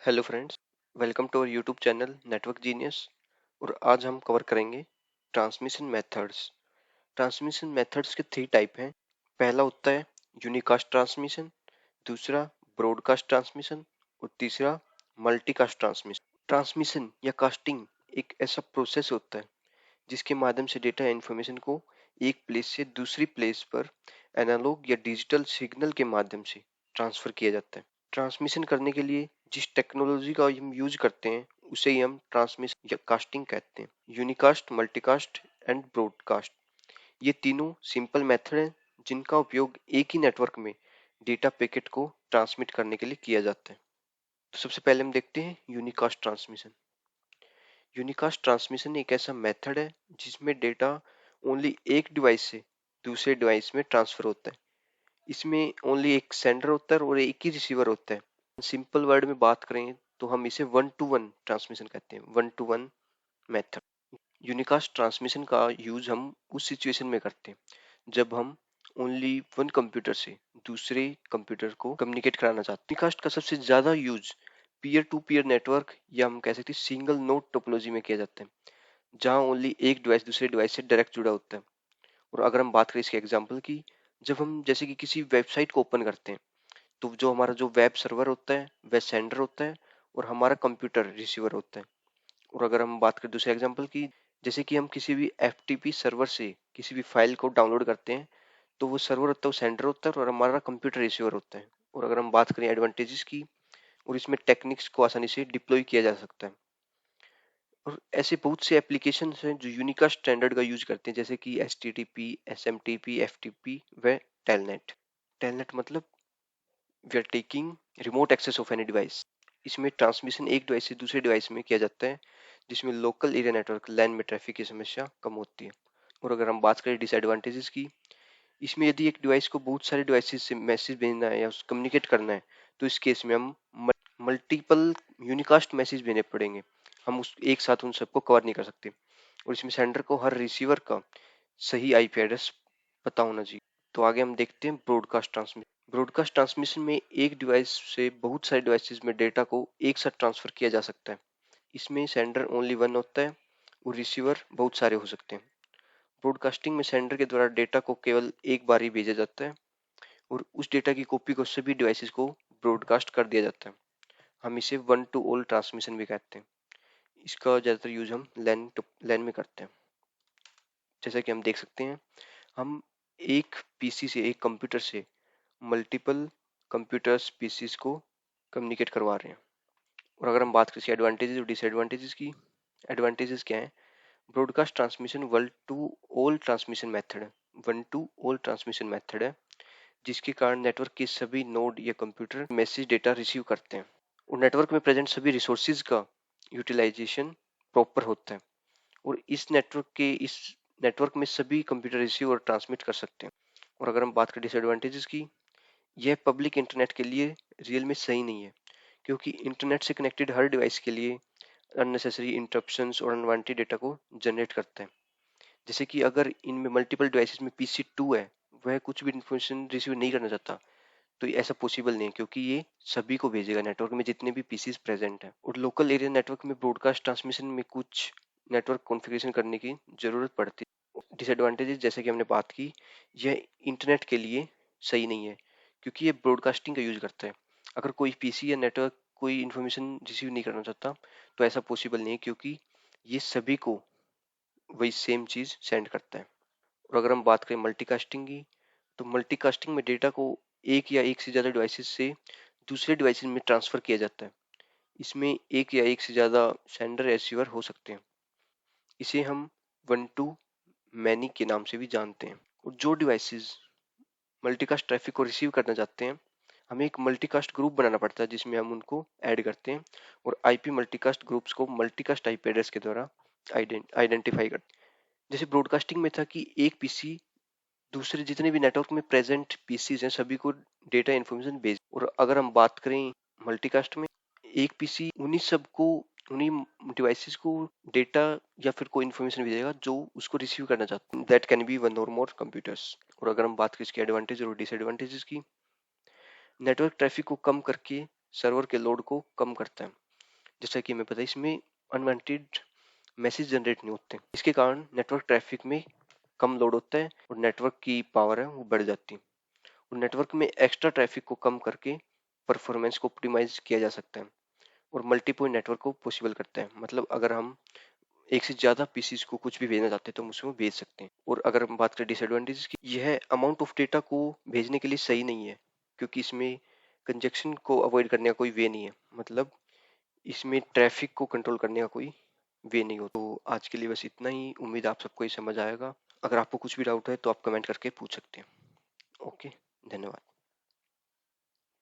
Hello friends, welcome to our YouTube channel network genius. और आज हम कवर करेंगे ट्रांसमिशन मेथड्स। ट्रांसमिशन मेथड्स के 3 टाइप हैं। पहला होता है यूनिकास्ट ट्रांसमिशन, दूसरा ब्रॉडकास्ट ट्रांसमिशन और तीसरा मल्टीकास्ट ट्रांसमिशन। ट्रांसमिशन या कास्टिंग एक ऐसा प्रोसेस होता है जिसके माध्यम से डेटा या इंफॉर्मेशन को एक प्लेस से दूसरी प्लेस पर एनालॉग या डिजिटल सिग्नल के माध्यम से ट्रांसफर किया जाता है। ट्रांसमिशन करने के लिए जिस टेक्नोलॉजी का हम यूज करते हैं उसे ही हम ट्रांसमिशन या कास्टिंग कहते हैं। यूनिकास्ट, मल्टीकास्ट एंड ब्रॉडकास्ट, ये तीनों सिंपल मेथड हैं जिनका उपयोग एक ही नेटवर्क में डेटा पैकेट को ट्रांसमिट करने के लिए किया जाता है। तो सबसे पहले हम देखते हैं यूनिकास्ट ट्रांसमिशन। यूनिकास्ट ट्रांसमिशन एक ऐसा मेथड है जिसमें डेटा ओनली एक डिवाइस से दूसरे डिवाइस में ट्रांसफर होता है। इसमें ओनली एक सेंडर होता है और एक ही रिसीवर होता है। सिंपल वर्ड में बात करें तो हम इसे वन टू वन ट्रांसमिशन कहते हैं, one two one method. Unicast transmission का यूज हम उस सिचुएशन में करते हैं जब हम ओनली वन कंप्यूटर से दूसरे कंप्यूटर को कम्युनिकेट कराना चाहते हैं। यूनिकास्ट का सबसे ज्यादा use peer to peer network या हम कह सकते हैं सिंगल नोड टोपोलॉजी में किया जाता है, जहां ओनली एक डिवाइस दूसरे डिवाइस से डायरेक्ट जुड़ा होता है। और अगर हम बात करें इसके एग्जांपल की, जब हम जैसे कि किसी वेबसाइट को ओपन करते हैं तो जो हमारा जो वेब सर्वर होता है वह सेंडर होता है और हमारा कंप्यूटर रिसीवर होता है। और अगर हम बात करें दूसरे एग्जांपल की, जैसे कि हम किसी भी एफटीपी सर्वर से किसी भी फाइल को डाउनलोड करते हैं तो वो सर्वर होता है, वो सेंडर होता है और हमारा कंप्यूटर रिसीवर होता है। और अगर हम बात करें एडवांटेजेस की, और इसमें टेक्निक्स को आसानी से डिप्लॉय किया जा सकता है। और ऐसे बहुत से एप्लीकेशन हैं जो यूनिकास्ट स्टैंडर्ड का यूज करते हैं, जैसे कि एचटीटीपी, एसएमटीपी, एफटीपी व टेलनेट। टेलनेट मतलब we are taking remote access of any device. इसमें ट्रांसमिशन एक डिवाइस से दूसरे डिवाइस में किया जाता है, जिसमें लोकल एरिया नेटवर्क लैन में ट्रैफिक की समस्या कम होती है। और अगर हम बात करें डिसएडवांटेजेस की, इसमें यदि एक डिवाइस को बहुत सारे डिवाइसेस से मैसेज भेजना है या कम्युनिकेट करना है तो इस केस में हम मल्टीपल यूनिकास्ट मैसेज भेजने पड़ेंगे। हम उस एक साथ उन सबको कवर नहीं कर सकते। और इसमें सेंडर को हर रिसीवर का सही आईपी एड्रेस पता होना चाहिए। तो आगे हम देखते हैं ब्रॉडकास्ट ट्रांसमिशन। ब्रॉडकास्ट ट्रांसमिशन में एक डिवाइस से बहुत सारे डिवाइसेस में डेटा को एक साथ ट्रांसफर किया जा सकता है। इसमें सेंडर ओनली वन होता है और रिसीवर बहुत सारे हो सकते हैं। ब्रॉडकास्टिंग में सेंडर के द्वारा डेटा को केवल एक बार ही भेजा जाता है और उस डेटा की कॉपी को सभी डिवाइसेस को ब्रॉडकास्ट कर दिया जाता है। हम इसे वन टू ऑल ट्रांसमिशन भी कहते हैं। इसका ज्यादातर यूज हम लैन में करते हैं। जैसा कि हम देख सकते हैं, हम एक पीसी से, एक कंप्यूटर से मल्टीपल कंप्यूटर्स पीसीस को कम्युनिकेट करवा रहे हैं। और अगर हम बात करें एडवांटेजेस और डिसएडवांटेजेस की, एडवांटेजेस क्या है? Broadcast transmission one to all transmission method है, one to all transmission method है, जिसके कारण नेटवर्क के सभी नोड या कंप्यूटर मैसेज डेटा रिसीव करते हैं और नेटवर्क में प्रेजेंट सभी रिसोर्सेज का यूटिलाइजेशन प्रॉपर होता है। और इस नेटवर्क में सभी कंप्यूटर रिसीव और ट्रांसमिट कर सकते हैं। और अगर हम बात करें डिसएडवांटेजेस की, यह पब्लिक इंटरनेट के लिए रियल में सही नहीं है, क्योंकि इंटरनेट से कनेक्टेड हर डिवाइस के लिए अननेसेसरी इंटरप्शंस और अनवांटेड डेटा को जनरेट करता है। जैसे कि अगर इनमें मल्टीपल डिवाइसेस में पीसी 2 है, वह कुछ भी इंफॉर्मेशन रिसीव नहीं करना चाहता, तो ये ऐसा पॉसिबल नहीं है, क्योंकि ये सभी को भेजेगा नेटवर्क में जितने भी पीसीस प्रेजेंट है। और लोकल एरिया नेटवर्क में ब्रॉडकास्ट ट्रांसमिशन में कुछ नेटवर्क कॉन्फ़िगरेशन करने की जरूरत पड़ती है। डिसएडवांटेजेस जैसे कि हमने बात की, यह इंटरनेट के लिए सही नहीं है क्योंकि ये ब्रॉडकास्टिंग का यूज करता है। अगर कोई पीसी या नेटवर्क कोई इन्फॉर्मेशन रिसीव नहीं करना चाहता तो ऐसा पॉसिबल नहीं है, क्योंकि ये सभी को वही सेम चीज सेंड करता है। और अगर हम बात करें मल्टीकास्टिंग की, तो मल्टीकास्टिंग में डेटा को एक या एक से ज्यादा डिवाइसेस से दूसरे डिवाइसेस में ट्रांसफर किया जाता है। इसमें एक या एक से ज्यादा सेंडर रिसीवर हो सकते हैं। इसे हम वन टू मैनी के नाम से भी जानते हैं। और जो डिवाइसेस मल्टीकास्ट ट्रैफिक को रिसीव करना चाहते हैं, हमें एक मल्टीकास्ट ग्रुप बनाना पड़ता है जिसमें हम उनको ऐड करते हैं और आईपी मल्टीकास्ट ग्रुप्स को मल्टीकास्ट आईपी एड्रेस के द्वारा आइडेंटिफाई करते हैं। जैसे ब्रॉडकास्टिंग में था कि एक पीसी दूसरे जितने भी नेटवर्क में प्रेजेंट पीसीज हैं सभी को डेटा इन्फॉर्मेशन भेज। और अगर हम बात करें मल्टीकास्ट में, एक पीसी उन्हीं सबको, उन्हीं डिवाइसेस को डेटा या फिर कोई इन्फॉर्मेशन भेजेगा जो उसको रिसीव करना चाहते हैं। दैट कैन बी वन और मोर कंप्यूटर्स। और अगर हम बात करें इसके एडवांटेज और डिसएडवांटेजेस की, नेटवर्क ट्रैफिक को कम करके सर्वर के लोड को कम करता है। जैसा कि हमें पता है इसमें अनवांटेड मैसेज जनरेट नहीं होते, इसके कारण नेटवर्क ट्रैफिक में कम लोड होता है और नेटवर्क की पावर है वो बढ़ जाती है। और नेटवर्क में एक्स्ट्रा ट्रैफिक को कम करके परफॉर्मेंस को ऑप्टिमाइज किया जा सकता है और मल्टी पॉइंट नेटवर्क को पॉसिबल करता है। मतलब अगर हम एक से ज्यादा पीसीज को कुछ भी भेजना चाहते हैं तो हम उसमें भेज सकते हैं। और अगर हम बात करें डिसएडवांटेजेस की, यह अमाउंट ऑफ डेटा को भेजने के लिए सही नहीं है, क्योंकि इसमें कंजेक्शन को अवॉइड करने का कोई वे नहीं है। मतलब इसमें ट्रैफिक को कंट्रोल करने का कोई वे नहीं हो। तो आज के लिए बस इतना ही, उम्मीद आप सबको ये समझ आएगा। अगर आपको कुछ भी डाउट है तो आप कमेंट करके पूछ सकते हैं। ओके, धन्यवाद।